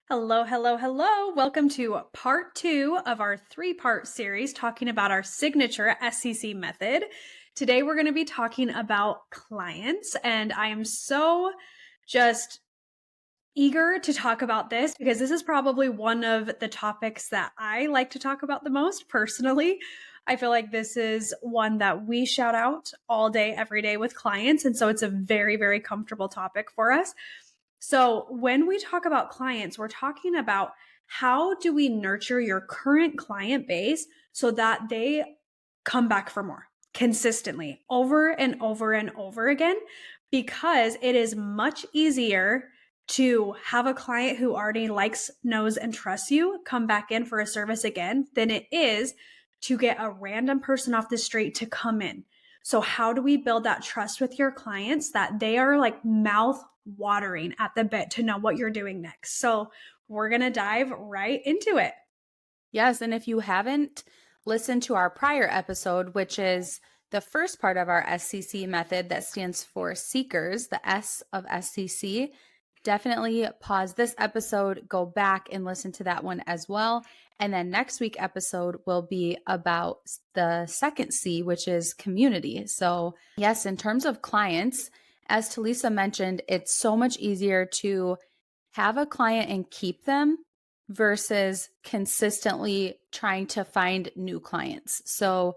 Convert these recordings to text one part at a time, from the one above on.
Hello, hello, hello. Welcome to part 2 of our 3-part series talking about our signature SCC method. Today, we're going to be talking about clients, and I am so just eager to talk about this because this is probably one of the topics that I like to talk about the most personally. I feel like this is one that we shout out all day, every day with clients. And so it's a very, very comfortable topic for us. So when we talk about clients, we're talking about how do we nurture your current client base so that they come back for more consistently over and over and over again, because it is much easier to have a client who already likes, knows, and trusts you come back in for a service again than it is to get a random person off the street to come in. So how do we build that trust with your clients that they are like mouth watering at the bit to know what you're doing next? So we're going to dive right into it. Yes, and if you haven't listened to our prior episode, which is the first part of our SCC method that stands for seekers, the S of SCC, definitely pause this episode, go back and listen to that one as well. And then next week episode will be about the second C, which is community. So yes, in terms of clients, as Taleesa mentioned, it's so much easier to have a client and keep them versus consistently trying to find new clients. So,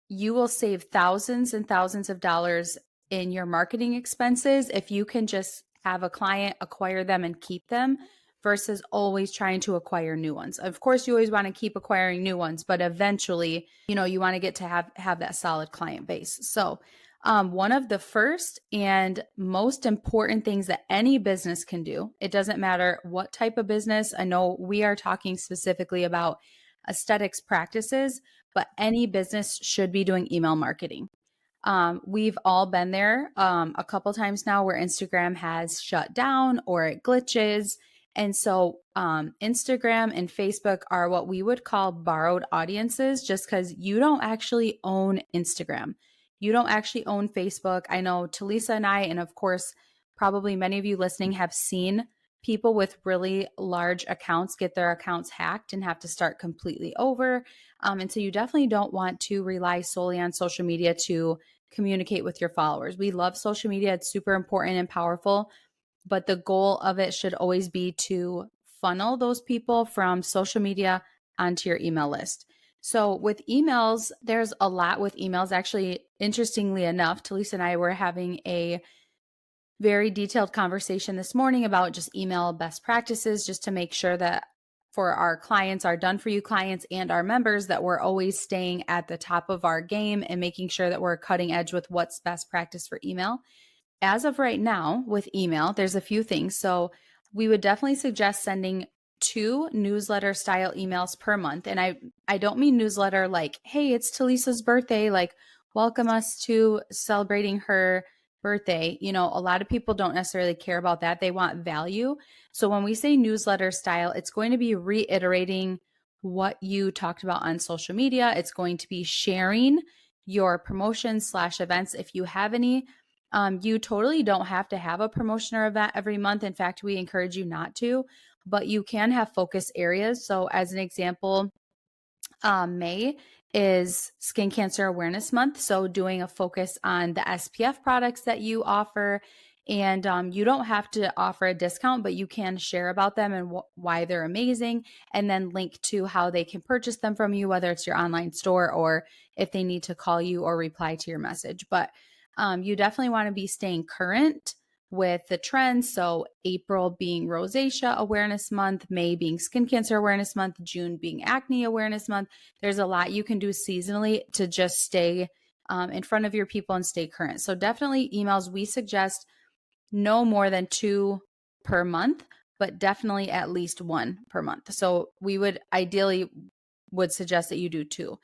you will save thousands and thousands of dollars in your marketing expenses if you can just have a client, acquire them, and keep them versus always trying to acquire new ones. Of course, you always want to keep acquiring new ones, but eventually, you want to get to have that solid client base. So, one of the first and most important things that any business can do, it doesn't matter what type of business. I know we are talking specifically about aesthetics practices, but any business should be doing email marketing. We've all been there a couple times now where Instagram has shut down or it glitches. And so Instagram and Facebook are what we would call borrowed audiences just because you don't actually own Instagram. You don't actually own Facebook. I know Taleesa and I, and of course, probably many of you listening have seen people with really large accounts get their accounts hacked and have to start completely over. And so you definitely don't want to rely solely on social media to communicate with your followers. We love social media. It's super important and powerful, but the goal of it should always be to funnel those people from social media onto your email list. So with emails, there's a lot with emails. Actually, interestingly enough, Taleesa and I were having a very detailed conversation this morning about just email best practices, just to make sure that for our clients, our done for you clients and our members, that we're always staying at the top of our game and making sure that we're cutting edge with what's best practice for email. As of right now with email, there's a few things. So we would definitely suggest sending 2 newsletter style emails per month. And I don't mean newsletter like, hey, it's Taleesa's birthday, like welcome us to celebrating her birthday. A lot of people don't necessarily care about that. They want value. So when we say newsletter style, it's going to be reiterating what you talked about on social media. It's going to be sharing your promotions/events if you have any. You totally don't have to have a promotion or event every month. In fact, we encourage you not to, but you can have focus areas. So as an example, May is Skin Cancer Awareness Month. So doing a focus on the SPF products that you offer. And you don't have to offer a discount, but you can share about them and why they're amazing, and then link to how they can purchase them from you, whether it's your online store or if they need to call you or reply to your message. But you definitely want to be staying current with the trends. So April being Rosacea Awareness Month, May being Skin Cancer Awareness Month, June being Acne Awareness Month. There's a lot you can do seasonally to just stay in front of your people and stay current. So definitely emails, we suggest no more than 2 per month, but definitely at least 1 per month. So we would ideally would suggest that you do 2.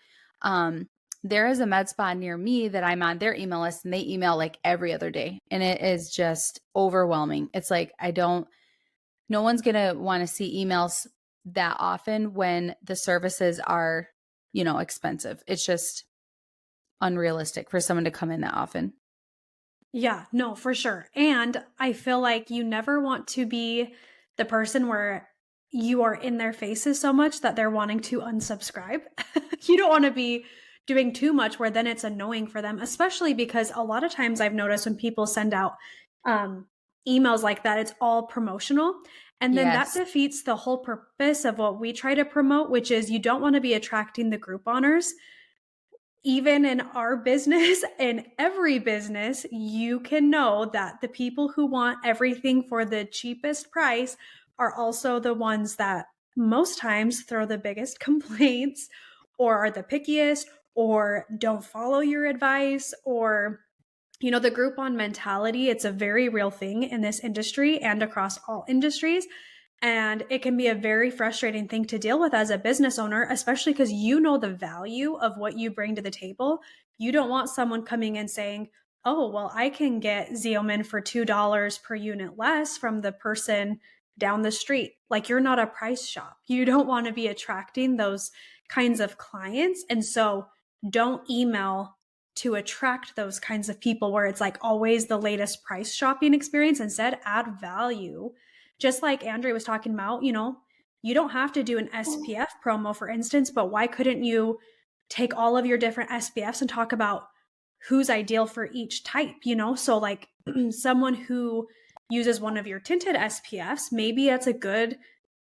There is a med spa near me that I'm on their email list, and they email like every other day. And it is just overwhelming. It's like, no one's going to want to see emails that often when the services are, expensive. It's just unrealistic for someone to come in that often. Yeah, no, for sure. And I feel like you never want to be the person where you are in their faces so much that they're wanting to unsubscribe. You don't want to be doing too much where then it's annoying for them, especially because a lot of times I've noticed when people send out emails like that, it's all promotional. And then that Yes. defeats the whole purpose of what we try to promote, which is you don't want to be attracting the Grouponers. Even in our business, in every business, you can know that the people who want everything for the cheapest price are also the ones that most times throw the biggest complaints or are the pickiest or don't follow your advice or the Groupon mentality. It's a very real thing in this industry and across all industries. And it can be a very frustrating thing to deal with as a business owner, especially because you know the value of what you bring to the table. You don't want someone coming in saying, oh, well, I can get Zeoman for $2 per unit less from the person down the street. Like, you're not a price shop. You don't want to be attracting those kinds of clients. And so don't email to attract those kinds of people where it's like always the latest price shopping experience. Instead, add value. Just like Andrea was talking about, you don't have to do an SPF promo, for instance, but why couldn't you take all of your different SPFs and talk about who's ideal for each type, So like someone who uses one of your tinted SPFs, maybe that's a good,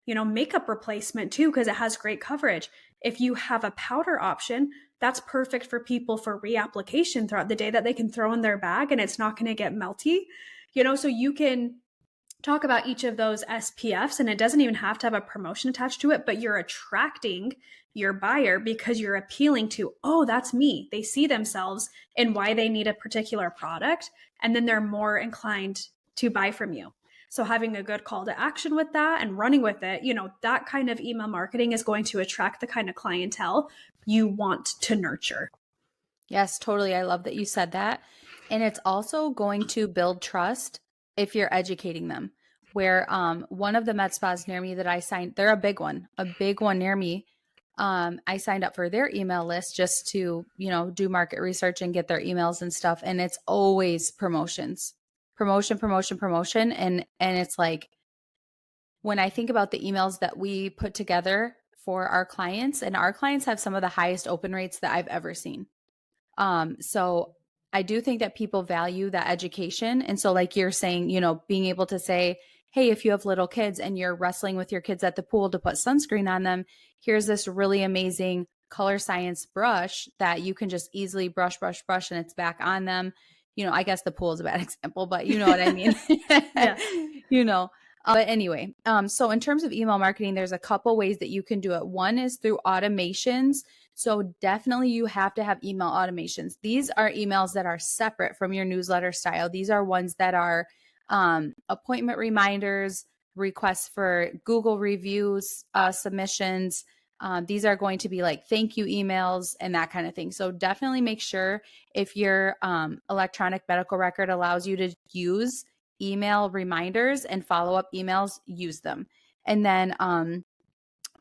makeup replacement too, because it has great coverage. If you have a powder option, that's perfect for people for reapplication throughout the day that they can throw in their bag and it's not going to get melty, so you can talk about each of those SPFs and it doesn't even have to have a promotion attached to it, but you're attracting your buyer because you're appealing to, oh, that's me. They see themselves in why they need a particular product, and then they're more inclined to buy from you. So having a good call to action with that and running with it, that kind of email marketing is going to attract the kind of clientele you want to nurture. Yes, totally. I love that you said that. And it's also going to build trust if you're educating them. Where one of the med spas near me that I signed, they're a big one near me. I signed up for their email list just to, do market research and get their emails and stuff. And it's always promotions, promotion, promotion, promotion. And it's like, when I think about the emails that we put together for our clients, and our clients have some of the highest open rates that I've ever seen. So I do think that people value that education. And so like you're saying, being able to say, hey, if you have little kids and you're wrestling with your kids at the pool to put sunscreen on them, here's this really amazing color science brush that you can just easily brush, brush, brush, and it's back on them. I guess the pool is a bad example, but you know what I mean? Yeah. But anyway, so in terms of email marketing, there's a couple ways that you can do it. One is through automations. So definitely you have to have email automations. These are emails that are separate from your newsletter style. These are ones that are appointment reminders, requests for Google reviews, submissions. These are going to be like thank you emails and that kind of thing. So definitely make sure if your electronic medical record allows you to use email reminders and follow-up emails, use them. And then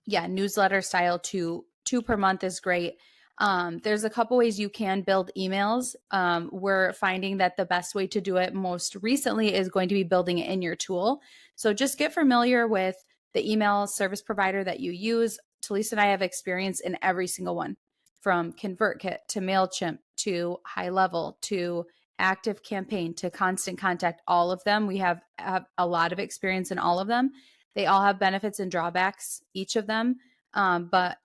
newsletter style two per month is great. There's a couple ways you can build emails. We're finding that the best way to do it most recently is going to be building it in your tool. So just get familiar with the email service provider that you use. Taleesa and I have experience in every single one, from ConvertKit to MailChimp to High Level to Active Campaign to Constant Contact. All of them, we have a lot of experience in all of them. They all have benefits and drawbacks, each of them. But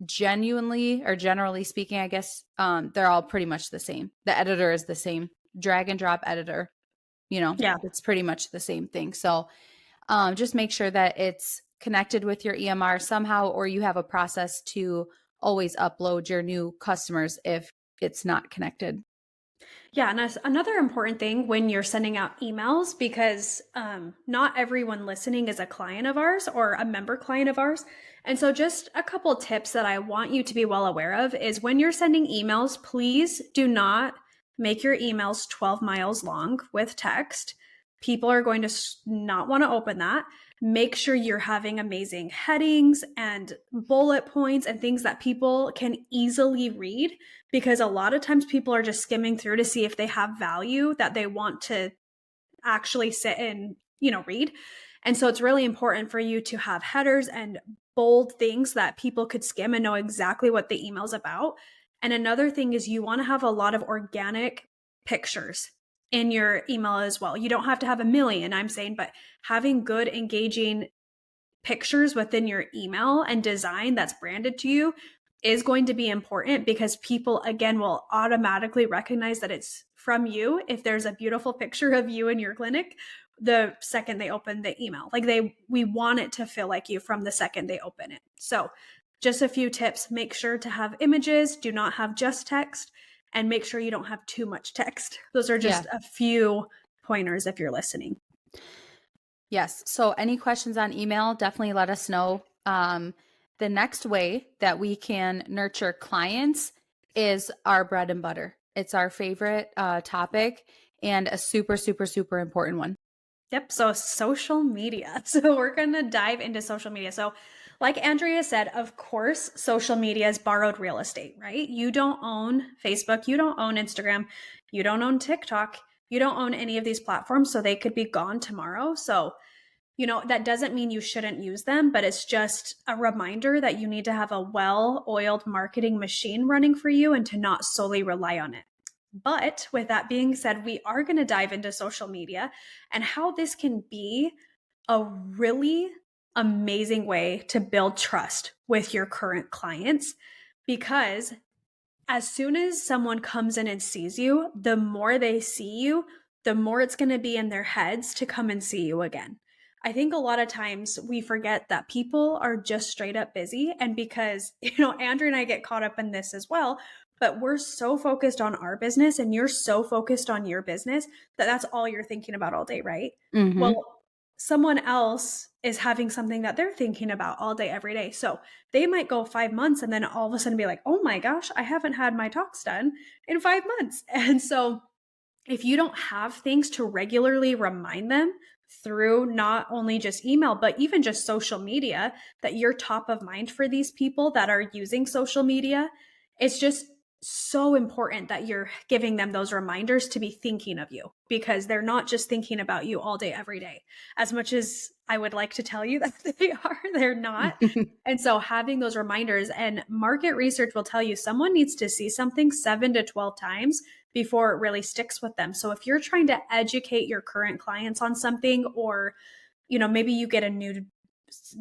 genuinely or generally speaking, I guess they're all pretty much the same. The editor is the same, drag and drop editor, it's pretty much the same thing. So just make sure that it's connected with your EMR somehow, or you have a process to always upload your new customers if it's not connected. Yeah, and another important thing when you're sending out emails, because not everyone listening is a client of ours or a member client of ours. And so just a couple tips that I want you to be well aware of is when you're sending emails, please do not make your emails 12 miles long with text. People are going to not want to open that. Make sure you're having amazing headings and bullet points and things that people can easily read, because a lot of times people are just skimming through to see if they have value that they want to actually sit and, read. And so it's really important for you to have headers and bold things that people could skim and know exactly what the email's about. And another thing is you want to have a lot of organic pictures in your email as well. You don't have to have a million, I'm saying, but having good, engaging pictures within your email and design that's branded to you is going to be important, because people, again, will automatically recognize that it's from you if there's a beautiful picture of you in your clinic the second they open the email. Like we want it to feel like you from the second they open it. So just a few tips: make sure to have images, do not have just text, and make sure you don't have too much text. Those are just a few pointers if you're listening. Yes. So any questions on email, definitely let us know. The next way that we can nurture clients is our bread and butter. It's our favorite topic and a super, super, super important one. Yep. So social media. So we're going to dive into social media. So like Andrea said, of course, social media is borrowed real estate, right? You don't own Facebook. You don't own Instagram. You don't own TikTok. You don't own any of these platforms. So they could be gone tomorrow. So, that doesn't mean you shouldn't use them, but it's just a reminder that you need to have a well-oiled marketing machine running for you and to not solely rely on it. But with that being said, we are going to dive into social media and how this can be a really amazing way to build trust with your current clients, because as soon as someone comes in and sees you, the more they see you, the more it's going to be in their heads to come and see you again. I think a lot of times we forget that people are just straight up busy. And because, Andrew and I get caught up in this as well, but we're so focused on our business and you're so focused on your business that that's all you're thinking about all day, right? Mm-hmm. Well, someone else is having something that they're thinking about all day, every day. So they might go 5 months and then all of a sudden be like, oh my gosh, I haven't had my talks done in 5 months. And so if you don't have things to regularly remind them through not only just email, but even just social media, that you're top of mind for these people that are using social media, it's just so important that you're giving them those reminders to be thinking of you, because they're not just thinking about you all day, every day. As much as I would like to tell you that they are, they're not. And so having those reminders, and market research will tell you someone needs to see something 7 to 12 times before it really sticks with them. So if you're trying to educate your current clients on something, or, maybe you get a new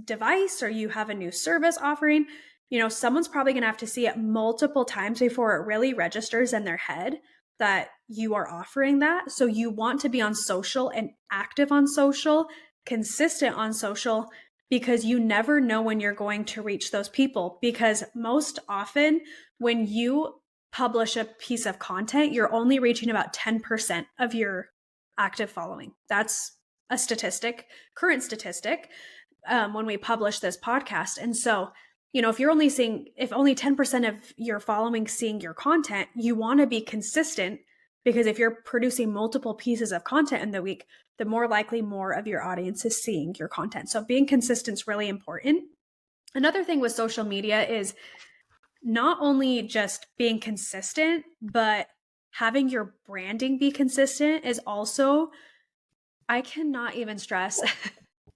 device or you have a new service offering, someone's probably going to have to see it multiple times before it really registers in their head that you are offering that. So you want to be on social and active on social, consistent on social, because you never know when you're going to reach those people. Because most often when you publish a piece of content, you're only reaching about 10% of your active following. That's a current statistic, when we publish this podcast. And so, if only 10% of your following seeing your content, you want to be consistent, because if you're producing multiple pieces of content in the week, the more likely more of your audience is seeing your content. So being consistent is really important. Another thing with social media is not only just being consistent, but having your branding be consistent is also, I cannot even stress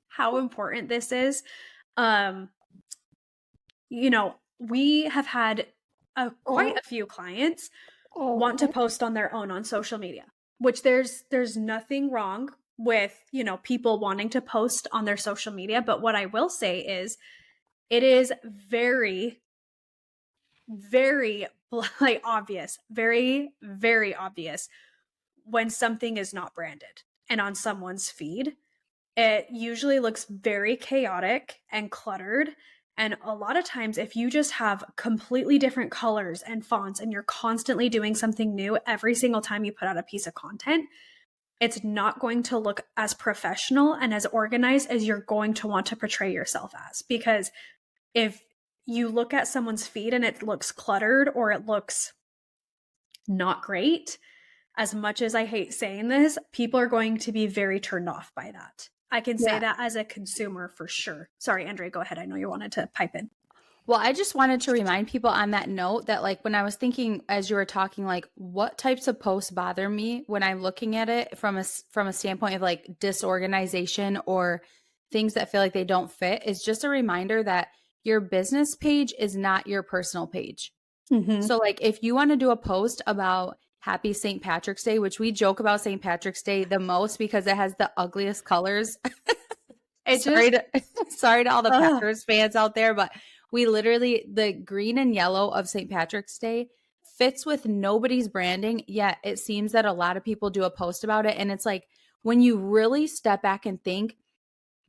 how important this is. We have had quite a few clients want to post on their own on social media, which there's nothing wrong with, people wanting to post on their social media. But what I will say is it is very, very obvious, very, very obvious when something is not branded and on someone's feed. It usually looks very chaotic and cluttered. And a lot of times, if you just have completely different colors and fonts and you're constantly doing something new every single time you put out a piece of content, it's not going to look as professional and as organized as you're going to want to portray yourself as. Because if you look at someone's feed and it looks cluttered or it looks not great, as much as I hate saying this, people are going to be very turned off by that. I can say that as a consumer for sure. Sorry, Andrea, go ahead. I know you wanted to pipe in. Well, I just wanted to remind people on that note that, like, when I was thinking as you were talking, like, what types of posts bother me when I'm looking at it from a standpoint of like disorganization or things that feel like they don't fit is just a reminder that your business page is not your personal page. Mm-hmm. So like if you want to do a post about happy St. Patrick's Day, which we joke about St. Patrick's Day the most because it has the ugliest colors. It Sorry just, to sorry to all the ugh. Packers fans out there, but we literally the green and yellow of St. Patrick's Day fits with nobody's branding, yet it seems that a lot of people do a post about it. And it's like when you really step back and think,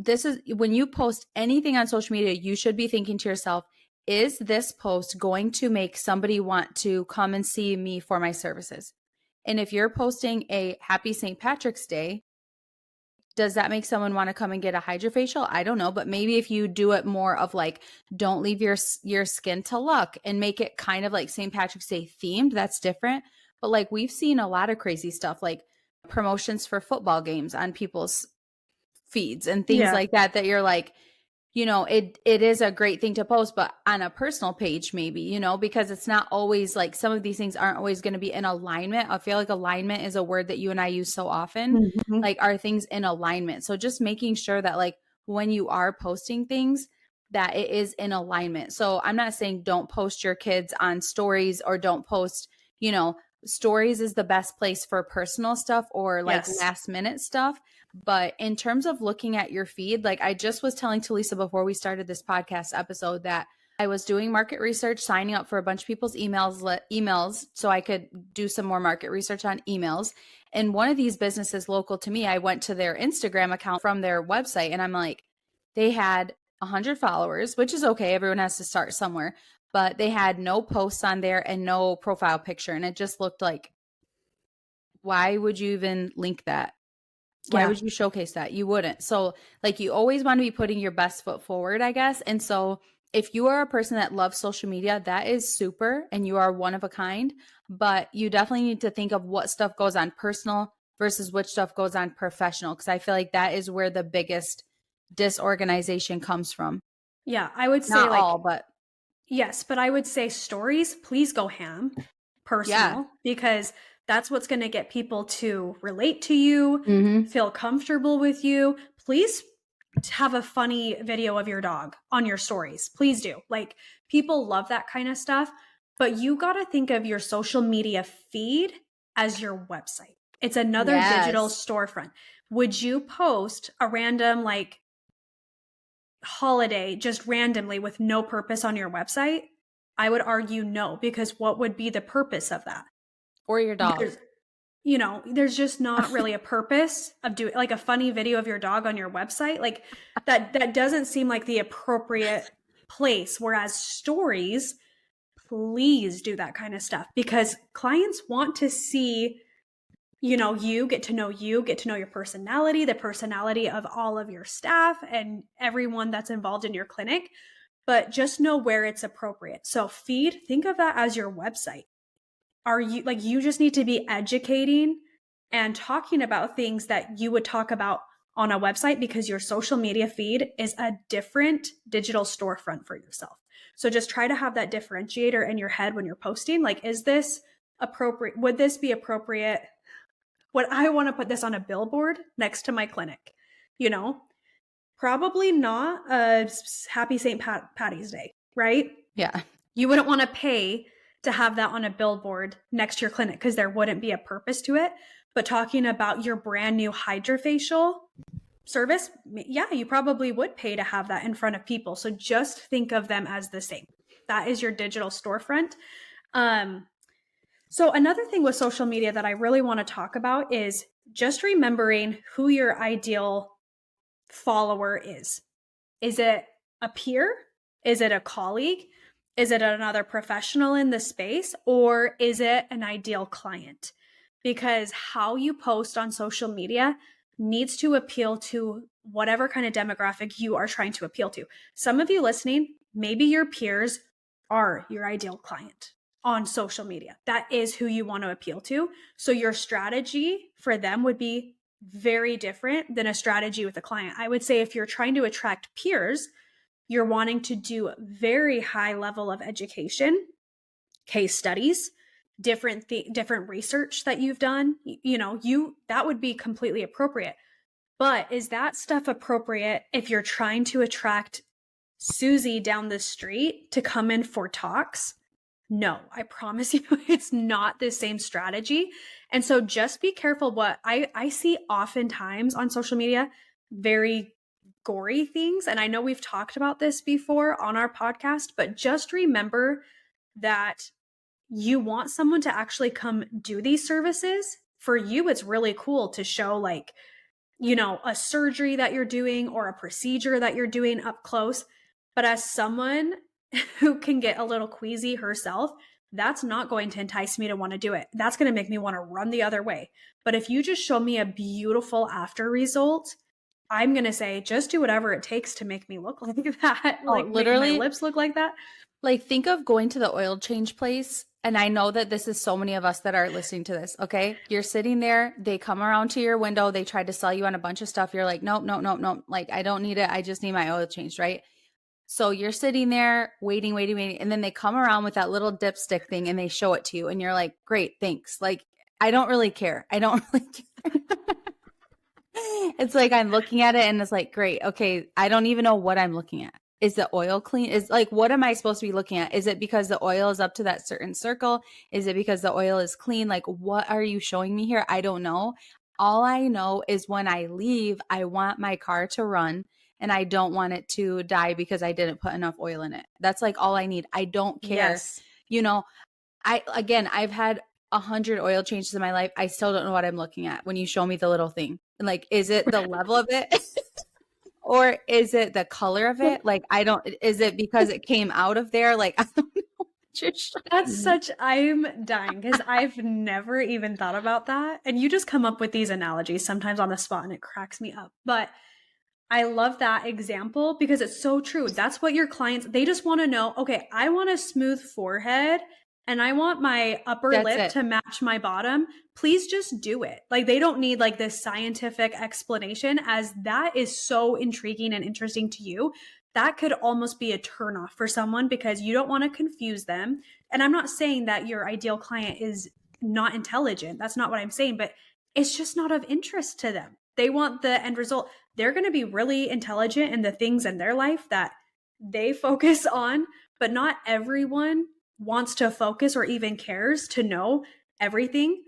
this is when you post anything on social media, you should be thinking to yourself, is this post going to make somebody want to come and see me for my services? And if you're posting a happy St. Patrick's Day, does that make someone want to come and get a hydrofacial? I don't know, but maybe if you do it more of like, don't leave your skin to luck and make it kind of like St. Patrick's Day themed, that's different. But like we've seen a lot of crazy stuff like promotions for football games on people's feeds and things Yeah. like that you're like, it is a great thing to post, but on a personal page, maybe, because it's not always like some of these things aren't always going to be in alignment. I feel like alignment is a word that you and I use so often. Mm-hmm. Like, are things in alignment? So just making sure that like when you are posting things, that it is in alignment. So I'm not saying don't post your kids on stories or don't post, stories is the best place for personal stuff or like Yes. last minute stuff. But in terms of looking at your feed, like I just was telling Taleesa before we started this podcast episode that I was doing market research, signing up for a bunch of people's emails so I could do some more market research on emails. And one of these businesses local to me, I went to their Instagram account from their website and I'm like, they had 100 followers, which is okay. Everyone has to start somewhere, but they had no posts on there and no profile picture. And it just looked like, why would you even link that? Why Yeah. would you showcase that? You wouldn't. So, like, you always want to be putting your best foot forward, I guess. And so, if you are a person that loves social media, that is super and you are one of a kind. But you definitely need to think of what stuff goes on personal versus which stuff goes on professional. Cause I feel like that is where the biggest disorganization comes from. Yeah. I would say Not like, all, but yes, but I would say stories, please go ham, yeah. personal, because that's what's going to get people to relate to you, Mm-hmm. feel comfortable with you. Please have a funny video of your dog on your stories. Please do. Like, people love that kind of stuff, but you got to think of your social media feed as your website. It's another digital Yes. storefront. Would you post a random, like, holiday just randomly with no purpose on your website? I would argue no, because what would be the purpose of that? Or your dog. There's, there's just not really a purpose of doing like a funny video of your dog on your website. Like that doesn't seem like the appropriate place. Whereas stories, please do that kind of stuff because clients want to see, you get to know your personality, the personality of all of your staff and everyone that's involved in your clinic, but just know where it's appropriate. So feed, think of that as your website. Are you like, you just need to be educating and talking about things that you would talk about on a website because your social media feed is a different digital storefront for yourself. So just try to have that differentiator in your head when you're posting. Like, is this appropriate? Would this be appropriate? Would I want to put this on a billboard next to my clinic? You know, probably not a happy St. Patty's Day, right? Yeah. You wouldn't want to pay to have that on a billboard next to your clinic because there wouldn't be a purpose to it. But talking about your brand new hydrofacial service, yeah, you probably would pay to have that in front of people. So just think of them as the same. That is your digital storefront. So another thing with social media that I really want to talk about is just remembering who your ideal follower is. Is it a peer? Is it a colleague? Is it another professional in the space? Or is it an ideal client? Because how you post on social media needs to appeal to whatever kind of demographic you are trying to appeal to. Some of you listening, maybe your peers are your ideal client on social media. That is who you want to appeal to. So your strategy for them would be very different than a strategy with a client. I would say if you're trying to attract peers, you're wanting to do very high level of education, case studies, different research that you've done, that would be completely appropriate. But is that stuff appropriate if you're trying to attract Susie down the street to come in for talks? No, I promise you, it's not the same strategy. And so just be careful. What I see oftentimes on social media, very gory things. And I know we've talked about this before on our podcast, but just remember that you want someone to actually come do these services. For you, it's really cool to show, like, a surgery that you're doing or a procedure that you're doing up close. But as someone who can get a little queasy herself, that's not going to entice me to want to do it. That's going to make me want to run the other way. But if you just show me a beautiful after result, I'm going to say, just do whatever it takes to make me look like that. Like, literally, make my lips look like that. Like, think of going to the oil change place. And I know that this is so many of us that are listening to this, okay? You're sitting there. They come around to your window. They try to sell you on a bunch of stuff. You're like, nope, nope, nope, nope. Like, I don't need it. I just need my oil changed, right? So you're sitting there waiting. And then they come around with that little dipstick thing and they show it to you. And you're like, great, thanks. Like, I don't really care. I don't really care. It's like I'm looking at it and it's like, great. Okay. I don't even know what I'm looking at. Is the oil clean? Is like, what am I supposed to be looking at? Is it because the oil is up to that certain circle? Is it because the oil is clean? Like, what are you showing me here? I don't know. All I know is when I leave, I want my car to run and I don't want it to die because I didn't put enough oil in it. That's like all I need. I don't care. Yes. I've had 100 oil changes in my life. I still don't know what I'm looking at when you show me the little thing. Like, is it the level of it? Or is it the color of it? Like, is it because it came out of there? Like, I don't know. I'm dying because I've never even thought about that. And you just come up with these analogies sometimes on the spot and it cracks me up. But I love that example because it's so true. That's what your clients, they just want to know, okay, I want a smooth forehead and I want my upper lip to match my bottom. Please just do it. Like, they don't need like this scientific explanation, as that is so intriguing and interesting to you. That could almost be a turnoff for someone because you don't want to confuse them. And I'm not saying that your ideal client is not intelligent. That's not what I'm saying, but it's just not of interest to them. They want the end result. They're going to be really intelligent in the things in their life that they focus on, but not everyone wants to focus or even cares to know everything.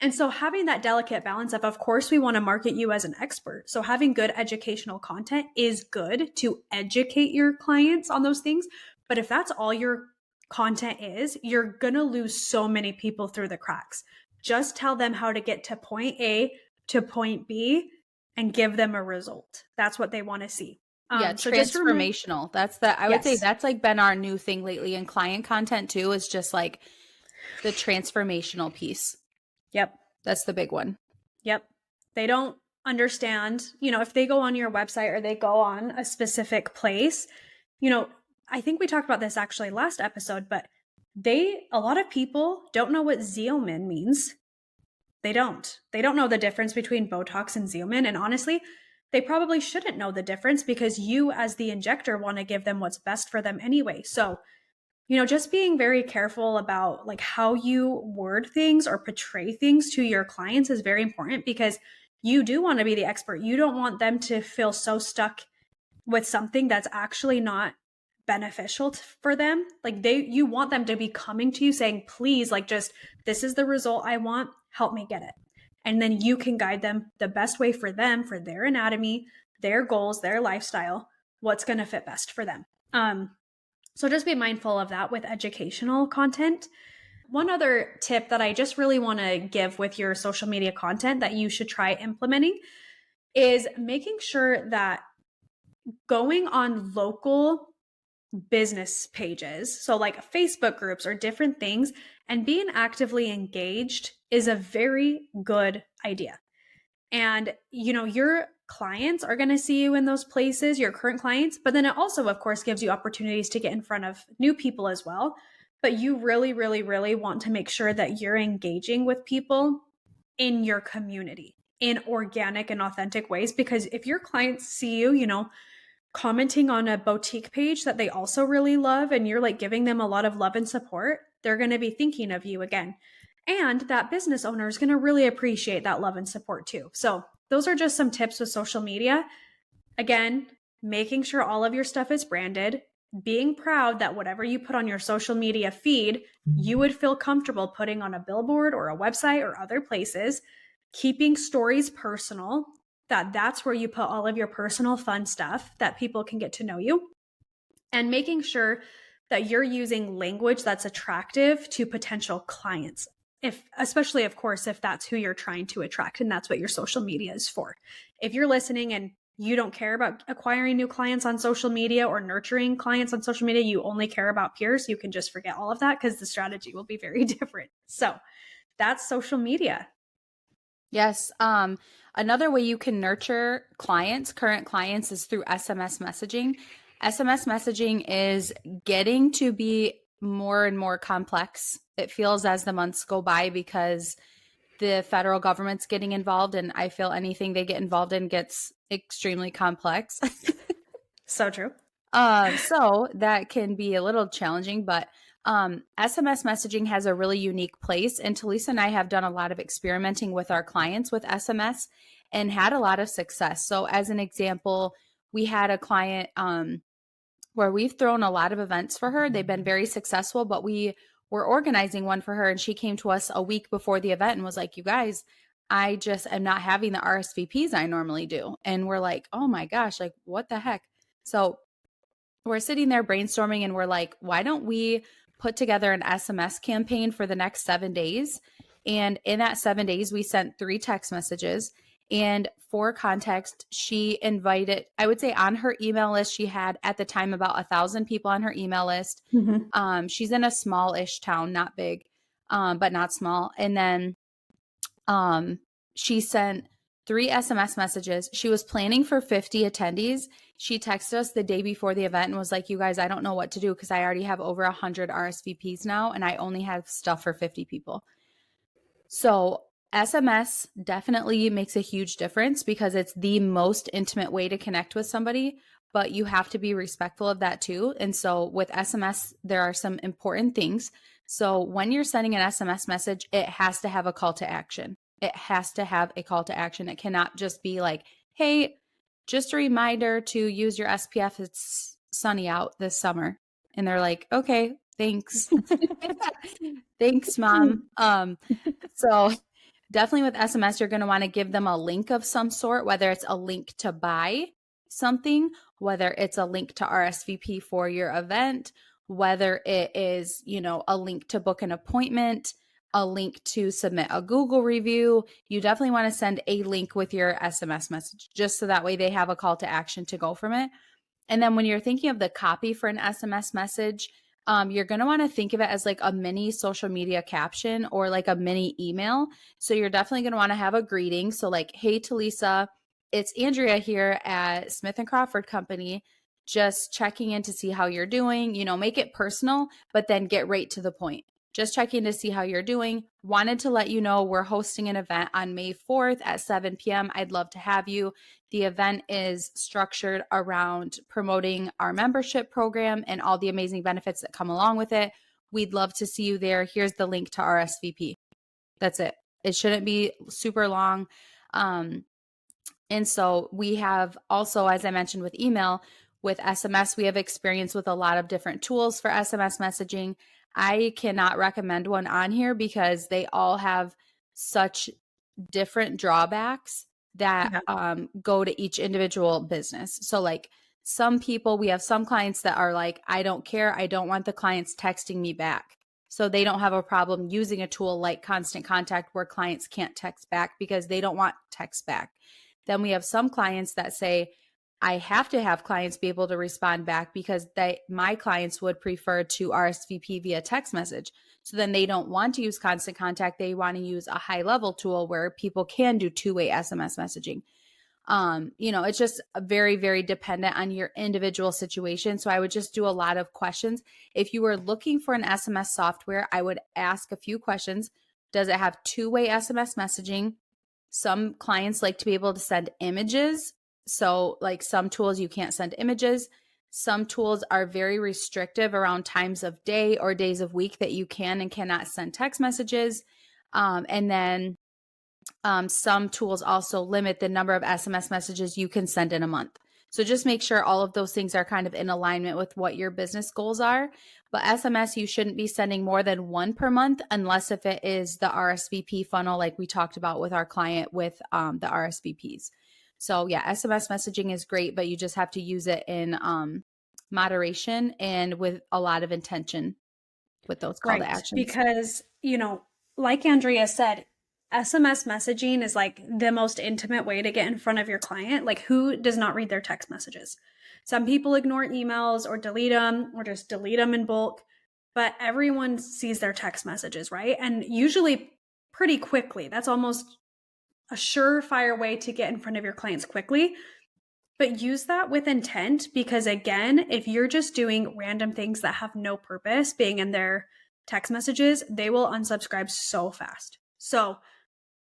And so having that delicate balance of course, we want to market you as an expert. So having good educational content is good to educate your clients on those things. But if that's all your content is, you're going to lose so many people through the cracks. Just tell them how to get to point A to point B and give them a result. That's what they want to see. So transformational. I would say that's like been our new thing lately in client content too, is just like the transformational piece. Yep. That's the big one. Yep. They don't understand, if they go on your website or they go on a specific place, I think we talked about this actually last episode, but a lot of people don't know what Xeomin means. They don't know the difference between Botox and Xeomin. And honestly, they probably shouldn't know the difference because you as the injector want to give them what's best for them anyway. So, just being very careful about like how you word things or portray things to your clients is very important because you do want to be the expert. You don't want them to feel so stuck with something that's actually not beneficial for them. Like you want them to be coming to you saying, please, like, just, this is the result I want. Help me get it. And then you can guide them the best way for them, for their anatomy, their goals, their lifestyle, what's going to fit best for them. So just be mindful of that with educational content. One other tip that I just really want to give with your social media content that you should try implementing is making sure that going on local business pages, so like Facebook groups or different things, and being actively engaged is a very good idea. And, your clients are going to see you in those places, your current clients, but then it also, of course, gives you opportunities to get in front of new people as well. But you really, really, really want to make sure that you're engaging with people in your community in organic and authentic ways, because if your clients see you, commenting on a boutique page that they also really love, and you're like giving them a lot of love and support, they're going to be thinking of you again. And that business owner is going to really appreciate that love and support too. So those are just some tips with social media. Again, making sure all of your stuff is branded, being proud that whatever you put on your social media feed, you would feel comfortable putting on a billboard or a website or other places, keeping stories personal, that's where you put all of your personal fun stuff that people can get to know you, and making sure that you're using language that's attractive to potential clients. Especially, of course, if that's who you're trying to attract and that's what your social media is for. If you're listening and you don't care about acquiring new clients on social media or nurturing clients on social media, you only care about peers, you can just forget all of that because the strategy will be very different. So that's social media. Yes. Another way you can nurture clients, current clients, is through SMS messaging. SMS messaging is getting to be more and more complex. It feels as the months go by because the federal government's getting involved, and I feel anything they get involved in gets extremely complex. So true. So that can be a little challenging, but SMS messaging has a really unique place. And Taleesa and I have done a lot of experimenting with our clients with SMS and had a lot of success. So as an example, we had a client where we've thrown a lot of events for her. They've been very successful, but we were organizing one for her, and she came to us a week before the event and was like, "You guys, I just am not having the RSVPs I normally do." And we're like, "Oh my gosh, like what the heck?" So we're sitting there brainstorming and we're like, why don't we put together an SMS campaign for the next 7 days? And in that 7 days, we sent 3 text messages. And for context, she invited, I would say on her email list, she had at the time about 1,000 people on her email list. She's in a small-ish town, not big, but not small. And then she sent 3 SMS messages. She was planning for 50 attendees. She texted us the day before the event and was like, "You guys, I don't know what to do because I already have over 100 RSVPs now and I only have stuff for 50 people." So SMS definitely makes a huge difference because it's the most intimate way to connect with somebody, but you have to be respectful of that too. And so with SMS, there are some important things. So when you're sending an SMS message, it has to have a call to action. It has to have a call to action. It cannot just be like, "Hey, just a reminder to use your SPF. It's sunny out this summer." And they're like, "Okay, thanks." Thanks, mom. So definitely with SMS, you're going to want to give them a link of some sort, whether it's a link to buy something, whether it's a link to RSVP for your event, whether it is, a link to book an appointment, a link to submit a Google review. You definitely want to send a link with your SMS message, just so that way they have a call to action to go from it. And then when you're thinking of the copy for an SMS message, you're going to want to think of it as like a mini social media caption or like a mini email. So you're definitely going to want to have a greeting. So like, "Hey, Taleesa, it's Andrea here at Smith and Crawford Company. Just checking in to see how you're doing." Make it personal, but then get right to the point. "Just checking to see how you're doing. Wanted to let you know we're hosting an event on May 4th at 7 p.m. I'd love to have you. The event is structured around promoting our membership program and all the amazing benefits that come along with it. We'd love to see you there. Here's the link to RSVP." That's it. It shouldn't be super long. And so we have also, as I mentioned with email, with SMS, we have experience with a lot of different tools for SMS messaging. I cannot recommend one on here because they all have such different drawbacks that go to each individual business. So like we have some clients that are like, "I don't care. I don't want the clients texting me back." So they don't have a problem using a tool like Constant Contact where clients can't text back because they don't want text back. Then we have some clients that say, "I have to have clients be able to respond back because my clients would prefer to RSVP via text message." So then they don't want to use Constant Contact. They want to use a high level tool where people can do 2-way SMS messaging. It's just very, very dependent on your individual situation. So I would just do a lot of questions. If you were looking for an SMS software, I would ask a few questions. Does it have 2-way SMS messaging? Some clients like to be able to send images. So like some tools you can't send images. Some tools are very restrictive around times of day or days of week that you can and cannot send text messages. And then Some tools also limit the number of SMS messages you can send in a month. So just make sure all of those things are kind of in alignment with what your business goals are. But SMS, you shouldn't be sending more than one per month unless if it is the RSVP funnel like we talked about with our client with the RSVPs. So yeah, SMS messaging is great, but you just have to use it in moderation and with a lot of intention with those call to Right. actions. Because, like Andrea said, SMS messaging is like the most intimate way to get in front of your client. Like, who does not read their text messages? Some people ignore emails or delete them or just delete them in bulk, but everyone sees their text messages, right? And usually pretty quickly. That's almost a surefire way to get in front of your clients quickly. But use that with intent, because again, if you're just doing random things that have no purpose being in their text messages, they will unsubscribe so fast. So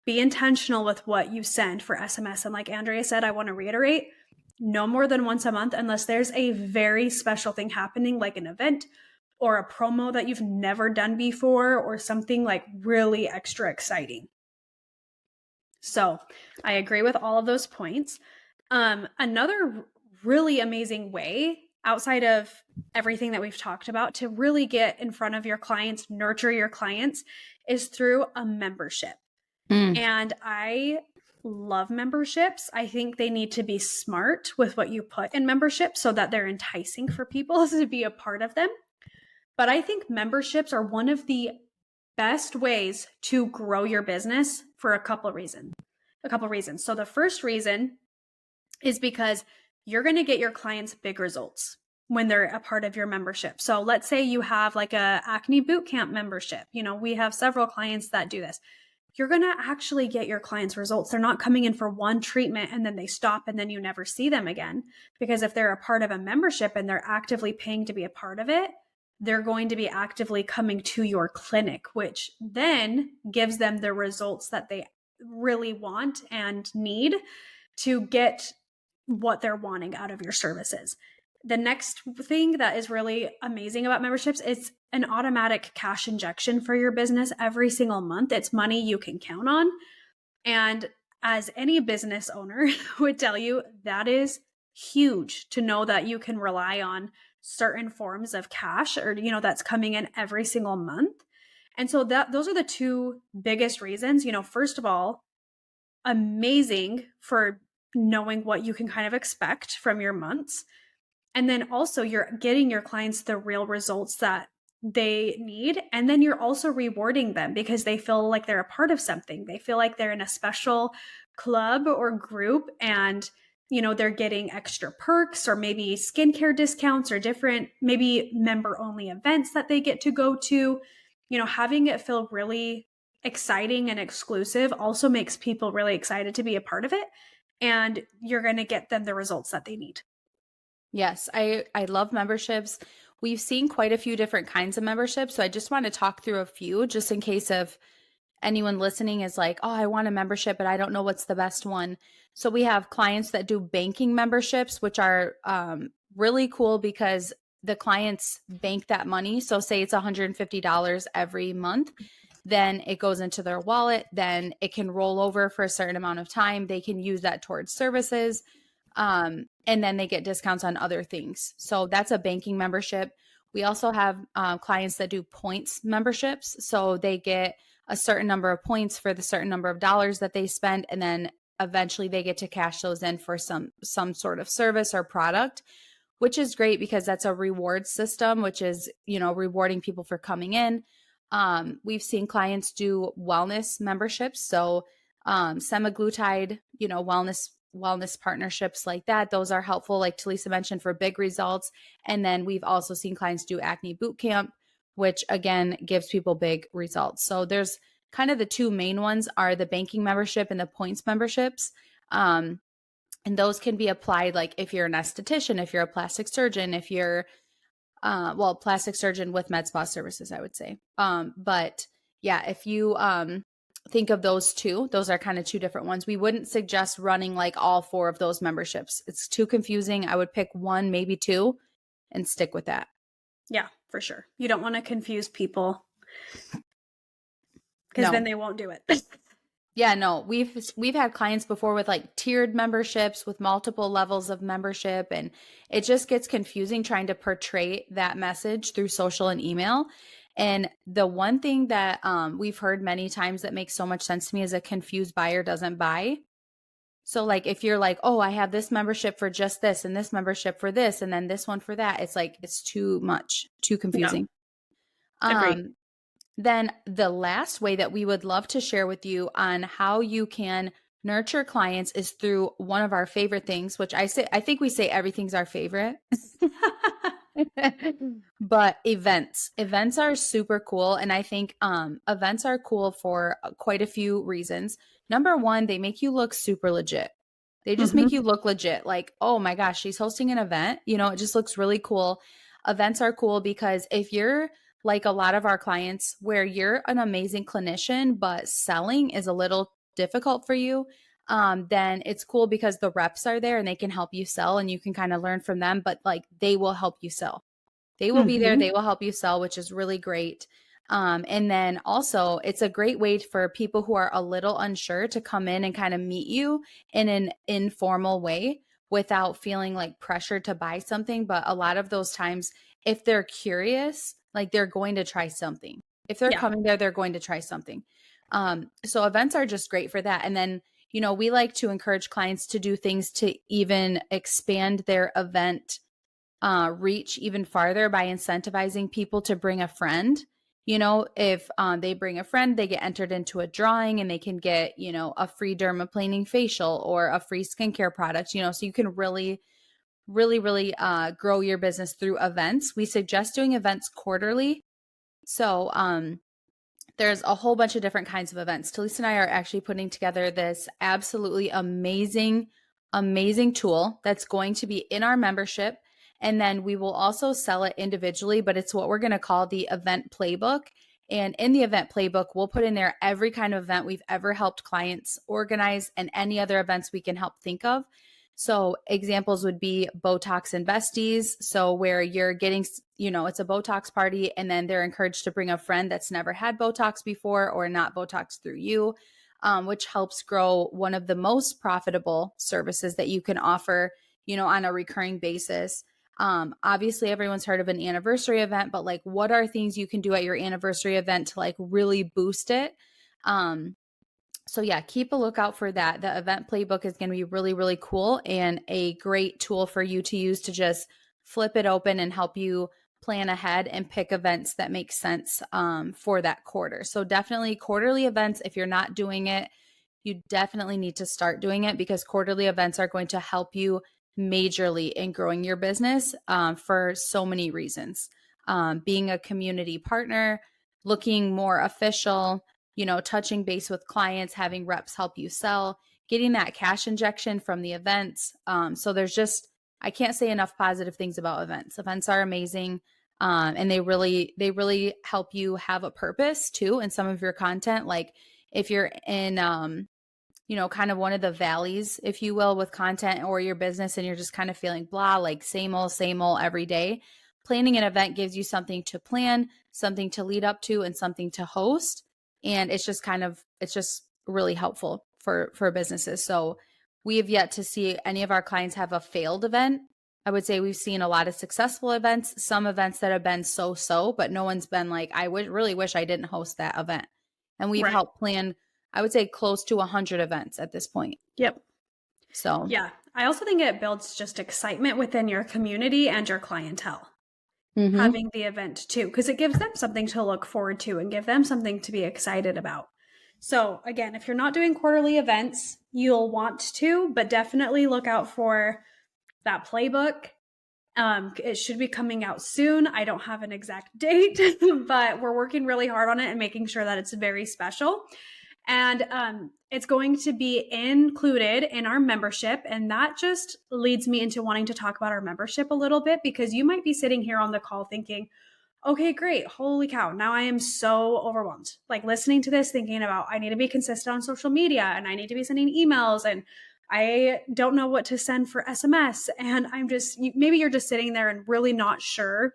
be intentional with what you send for SMS. And like Andrea said, I want to reiterate, no more than once a month unless there's a very special thing happening, like an event or a promo that you've never done before or something like really extra exciting. So I agree with all of those points. Another really amazing way outside of everything that we've talked about to really get in front of your clients, nurture your clients, is through a membership. And I love memberships. I think they need to be smart with what you put in memberships so that they're enticing for people to be a part of them. But I think memberships are one of the best ways to grow your business for a couple reasons. So the first reason is because you're going to get your clients big results when they're a part of your membership. So let's say you have like a acne bootcamp membership. We have several clients that do this. You're going to actually get your clients results. They're not coming in for one treatment and then they stop and then you never see them again. Because if they're a part of a membership and they're actively paying to be a part of it, they're going to be actively coming to your clinic, which then gives them the results that they really want and need to get what they're wanting out of your services. The next thing that is really amazing about memberships is an automatic cash injection for your business every single month. It's money you can count on. And as any business owner would tell you, that is huge to know that you can rely on certain forms of cash or, that's coming in every single month. And so those are the two biggest reasons. First of all, amazing for knowing what you can kind of expect from your months. And then also you're getting your clients the real results that they need. And then you're also rewarding them because they feel like they're a part of something. They feel like they're in a special club or group and, they're getting extra perks or maybe skincare discounts or different, maybe member only events that they get to go to. Having it feel really exciting and exclusive also makes people really excited to be a part of it. And you're going to get them the results that they need. Yes, I love memberships. We've seen quite a few different kinds of memberships, so I just want to talk through a few just in case of anyone listening is like, "Oh, I want a membership, but I don't know what's the best one." So we have clients that do banking memberships, which are really cool because the clients bank that money. So say it's $150 every month, then it goes into their wallet, then it can roll over for a certain amount of time. They can use that towards services. And then they get discounts on other things. So that's a banking membership. We also have clients that do points memberships. So they get a certain number of points for the certain number of dollars that they spend. And then eventually they get to cash those in for some sort of service or product, which is great because that's a reward system, which is, rewarding people for coming in. We've seen clients do wellness memberships. So semaglutide, wellness partnerships like that. Those are helpful, like Taleesa mentioned, for big results. And then we've also seen clients do acne boot camp, which again gives people big results. So there's kind of the two main ones are the banking membership and the points memberships. And those can be applied like if you're an esthetician, if you're a plastic surgeon, if you're plastic surgeon with med spa services, I would say. But yeah, if you think of those two, those are kind of two different ones. We wouldn't suggest running like all four of those memberships. It's too confusing. I would pick one, maybe two, and stick with that. Yeah, for sure. You don't want to confuse people because then they won't do it. Yeah, no, we've had clients before with like tiered memberships with multiple levels of membership, and it just gets confusing trying to portray that message through social and email. And the one thing that we've heard many times that makes so much sense to me is a confused buyer doesn't buy. So like if you're like, oh, I have this membership for just this and this membership for this and then this one for that, it's like it's too much, too Yeah, confusing. agreed. Um, then the last way that we would love to share with you on how you can nurture clients is through one of our favorite things, which I think we say everything's our favorite. But events. Events are super cool. And I think events are cool for quite a few reasons. Number one, they make you look super legit. They just make you look legit. Like, oh my gosh, she's hosting an event. You know, it just looks really cool. Events are cool because if you're like a lot of our clients where you're an amazing clinician, but selling is a little difficult for you, then it's cool because the reps are there and they can help you sell and you can kind of learn from them, but like they will help you sell. They will be there. Mm-hmm. They will help you sell, which is really great. And then also, it's a great way for people who are a little unsure to come in and kind of meet you in an informal way without feeling like pressured to buy something. But a lot of those times, if they're curious, like they're going to try something. If they're Yeah. coming there, they're going to try something. So events are just great for that. And then, you know, we like to encourage clients to do things to even expand their event reach even farther by incentivizing people to bring a friend. You know, if they bring a friend, they get entered into a drawing and they can get, you know, a free dermaplaning facial or a free skincare product, you know, so you can really grow your business through events. We suggest doing events quarterly. So, there's a whole bunch of different kinds of events. Taleesa and I are actually putting together this absolutely amazing tool that's going to be in our membership. And then we will also sell it individually, but it's what we're going to call the event playbook. And in the event playbook, we'll put in there every kind of event we've ever helped clients organize and any other events we can help think of. So examples would be Botox Investees. So where you're getting, you know, it's a Botox party and then they're encouraged to bring a friend that's never had Botox before or not Botox through you, which helps grow one of the most profitable services that you can offer, you know, on a recurring basis. Obviously everyone's heard of an anniversary event, but like what are things you can do at your anniversary event to like really boost it? So yeah, keep a lookout for that. The event playbook is going to be really cool and a great tool for you to use to just flip it open and help you plan ahead and pick events that make sense for that quarter. So definitely quarterly events. If you're not doing it, you definitely need to start doing it because quarterly events are going to help you majorly in growing your business for so many reasons. Being a community partner, looking more official, you know, touching base with clients, having reps help you sell, getting that cash injection from the events. So there's just, I can't say enough positive things about events. Events are amazing. And they really help you have a purpose too in some of your content. Like if you're in, you know, kind of one of the valleys, if you will, with content or your business, and you're just kind of feeling blah, like same old every day, planning an event gives you something to plan, something to lead up to, and something to host. And it's just really helpful for businesses. So we have yet to see any of our clients have a failed event. I would say we've seen a lot of successful events, some events that have been so, but no one's been like, I really wish I didn't host that event. And we've Right. helped plan, I would say, close to 100 events at this point. Yep. So, Yeah. I also think it builds just excitement within your community and your clientele, mm-hmm. having the event too, because it gives them something to look forward to and give them something to be excited about. So, again, if you're not doing quarterly events, you'll want to, but definitely look out for that playbook. It should be coming out soon. I don't have an exact date, but we're working really hard on it and making sure that it's very special. And it's going to be included in our membership. And that just leads me into wanting to talk about our membership a little bit because you might be sitting here on the call thinking, okay, great. Holy cow. Now I am so overwhelmed. Like listening to this, thinking about I need to be consistent on social media and I need to be sending emails and I don't know what to send for SMS. And I'm just, maybe you're just sitting there and really not sure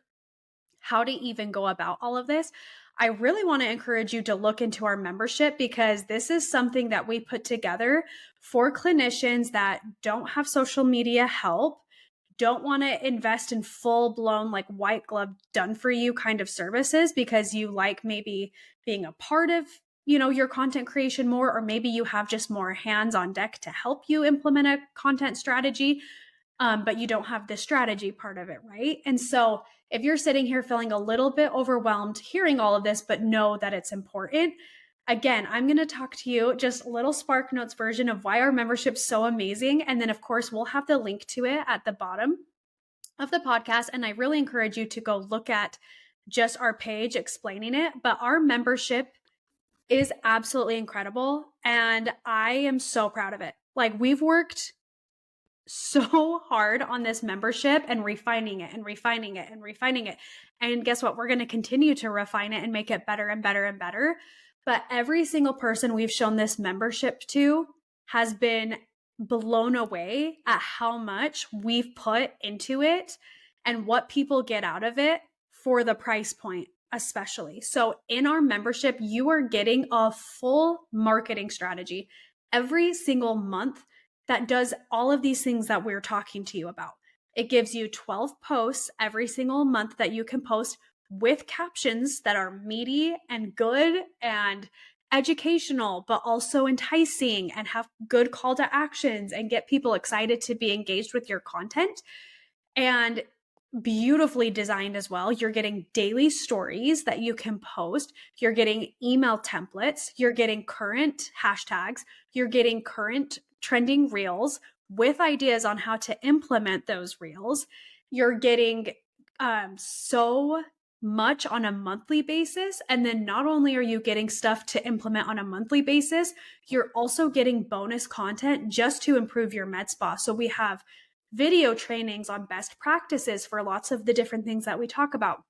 how to even go about all of this. I really want to encourage you to look into our membership, because this is something that we put together for clinicians that don't have social media help, don't want to invest in full blown, like white glove, done for you kind of services, because you like maybe being a part of, your content creation more, or maybe you have just more hands on deck to help you implement a content strategy. But you don't have the strategy part of it, right? And so if you're sitting here feeling a little bit overwhelmed hearing all of this, but know that it's important, again, I'm going to talk to you just a little Spark Notes version of why our membership's so amazing. And then, of course, we'll have the link to it at the bottom of the podcast. And I really encourage you to go look at just our page explaining it. But our membership is absolutely incredible. And I am so proud of it. Like, we've worked so hard on this membership and refining it and refining it and refining it. And guess what? We're going to continue to refine it and make it better and better and better. But every single person we've shown this membership to has been blown away at how much we've put into it and what people get out of it for the price point, especially. So in our membership, you are getting a full marketing strategy every single month that does all of these things that we're talking to you about. It gives you 12 posts every single month that you can post with captions that are meaty and good and educational, but also enticing, and have good call to actions and get people excited to be engaged with your content. And beautifully designed as well. You're getting daily stories that you can post. You're getting email templates. You're getting current hashtags. You're getting current trending reels with ideas on how to implement those reels. You're getting so much on a monthly basis. And then not only are you getting stuff to implement on a monthly basis, you're also getting bonus content just to improve your med spa. So we have video trainings on best practices for lots of the different things that we talk about.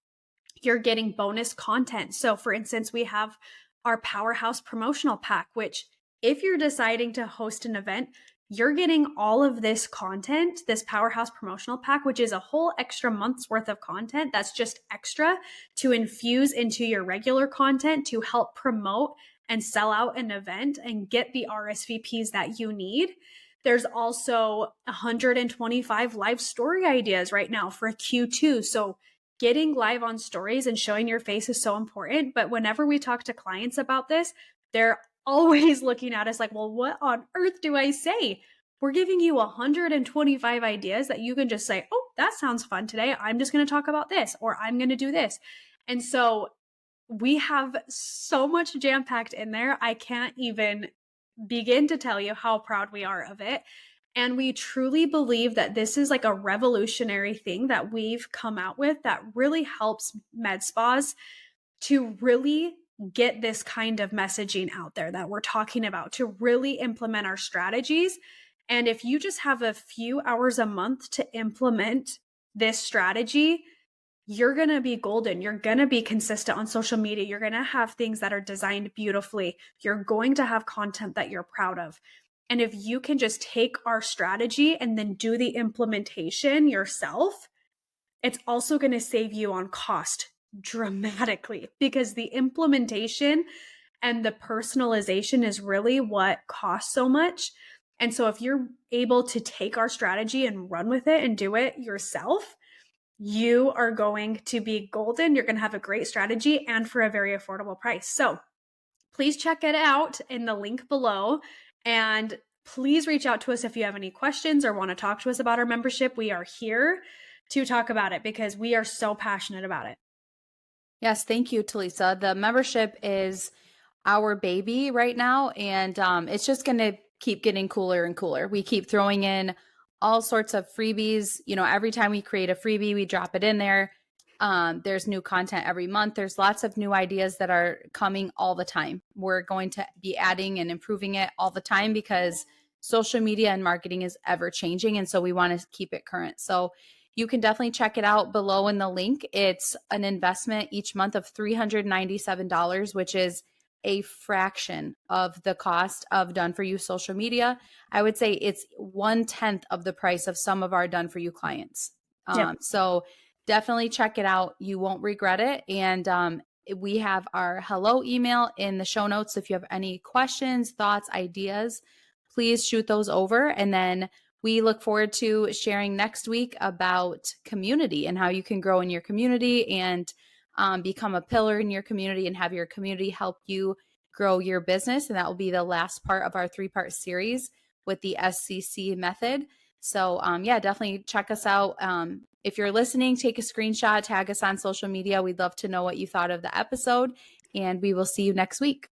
You're getting bonus content. So for instance, we have our Powerhouse promotional pack, which if you're deciding to host an event, you're getting all of this content, this Powerhouse promotional pack, which is a whole extra month's worth of content that's just extra to infuse into your regular content to help promote and sell out an event and get the RSVPs that you need. There's also 125 live story ideas right now for Q2. So getting live on stories and showing your face is so important. But whenever we talk to clients about this, they're always looking at us like, well, what on earth do I say? We're giving you 125 ideas that you can just say, oh, that sounds fun today. I'm just going to talk about this, or I'm going to do this. And so we have so much jam-packed in there. I can't even begin to tell you how proud we are of it. And we truly believe that this is like a revolutionary thing that we've come out with that really helps med spas to really get this kind of messaging out there that we're talking about, to really implement our strategies. And if you just have a few hours a month to implement this strategy, you're going to be golden. You're going to be consistent on social media. You're going to have things that are designed beautifully. You're going to have content that you're proud of. And if you can just take our strategy and then do the implementation yourself, it's also going to save you on cost dramatically, because the implementation and the personalization is really what costs so much. And so if you're able to take our strategy and run with it and do it yourself, you are going to be golden. You're going to have a great strategy and for a very affordable price. So please check it out in the link below. And please reach out to us if you have any questions or want to talk to us about our membership. We are here to talk about it because we are so passionate about it. Yes, thank you, Taleesa. The membership is our baby right now, and it's just going to keep getting cooler and cooler. We keep throwing in all sorts of freebies. Every time we create a freebie, we drop it in there. There's new content every month. There's lots of new ideas that are coming all the time. We're going to be adding and improving it all the time because social media and marketing is ever changing. And so we want to keep it current. So you can definitely check it out below in the link. It's an investment each month of $397, which is a fraction of the cost of done for you social media. I would say it's 1/10 of the price of some of our done for you clients. Yep. So definitely check it out. You won't regret it. And We have our hello email in the show notes. If you have any questions, thoughts, ideas, please shoot those over. And then we look forward to sharing next week about community and how you can grow in your community and become a pillar in your community and have your community help you grow your business. And that will be the last part of our 3-part series with the SCC method. So yeah, definitely check us out. If you're listening, take a screenshot, tag us on social media. We'd love to know what you thought of the episode, and we will see you next week.